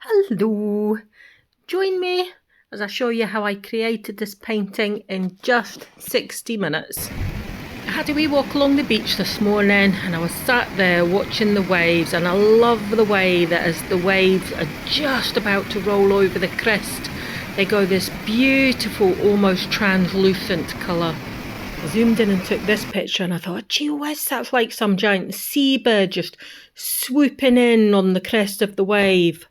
Hello! Join me as I show you how I created this painting in just 60 minutes. I had a wee walk along the beach this morning and I was sat there watching the waves, and I love the way that as the waves are just about to roll over the crest, they go this beautiful, almost translucent colour. I zoomed in and took this picture and I thought, gee whiz, that's like some giant seabird just swooping in on the crest of the wave.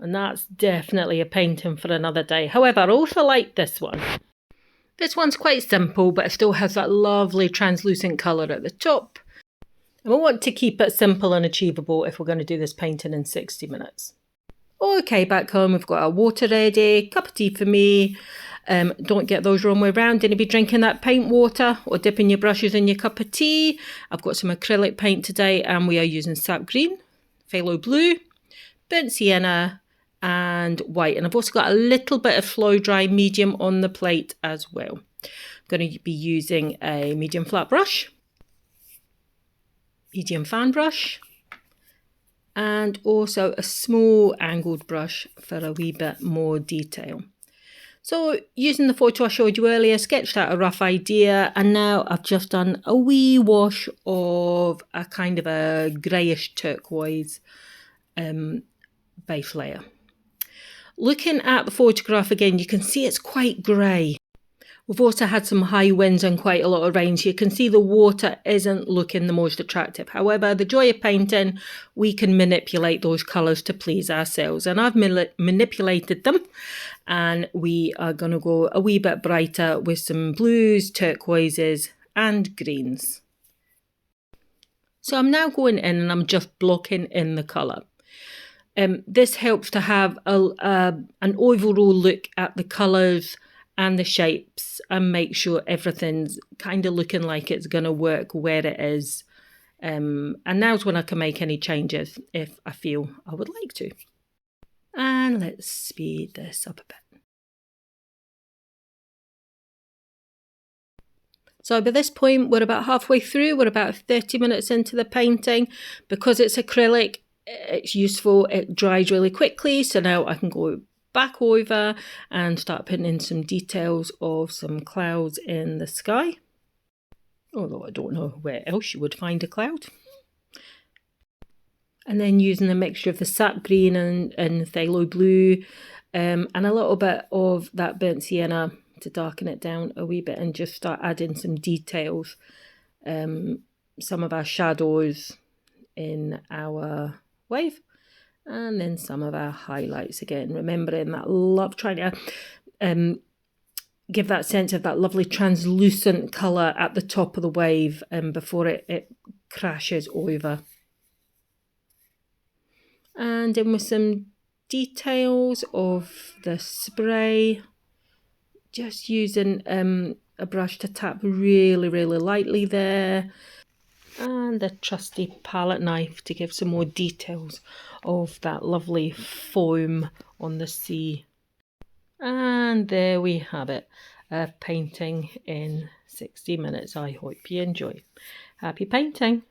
And that's definitely a painting for another day. However, I also like this one. This one's quite simple, but it still has that lovely translucent colour at the top. And we want to keep it simple and achievable if we're going to do this painting in 60 minutes. Okay, back home we've got our water ready, cup of tea for me. Don't get those wrong way round. Didn't be drinking that paint water or dipping your brushes in your cup of tea. I've got some acrylic paint today and we are using sap green, phthalo blue, burnt sienna and white. And I've also got a little bit of flow dry medium on the plate as well. I'm going to be using a medium flat brush, medium fan brush, and also a small angled brush for a wee bit more detail. So using the photo I showed you earlier, sketched out a rough idea, and now I've just done a wee wash of a kind of a greyish turquoise base layer. Looking at the photograph again, you can see it's quite grey. We've also had some high winds and quite a lot of rain, so you can see the water isn't looking the most attractive. However, the joy of painting, we can manipulate those colours to please ourselves. And I've manipulated them, and we are going to go a wee bit brighter with some blues, turquoises and greens. So I'm now going in and I'm just blocking in the colour. This helps to have an overall look at the colours and the shapes and make sure everything's kind of looking like it's going to work where it is. And now's when I can make any changes if I feel I would like to. And let's speed this up a bit. So by this point, we're about halfway through. We're about 30 minutes into the painting. Because it's acrylic, it's useful. It dries really quickly. So now I can go back over and start putting in some details of some clouds in the sky. Although I don't know where else you would find a cloud. And then using a mixture of the sap green and phthalo blue and a little bit of that burnt sienna to darken it down a wee bit and just start adding some details. Some of our shadows in our wave. And then some of our highlights again, remembering that love, trying to give that sense of that lovely translucent colour at the top of the wave before it crashes over. And in with some details of the spray, just using a brush to tap really, really lightly there. And a trusty palette knife to give some more details of that lovely foam on the sea. And there we have it, a painting in 60 minutes. I hope you enjoy. Happy painting!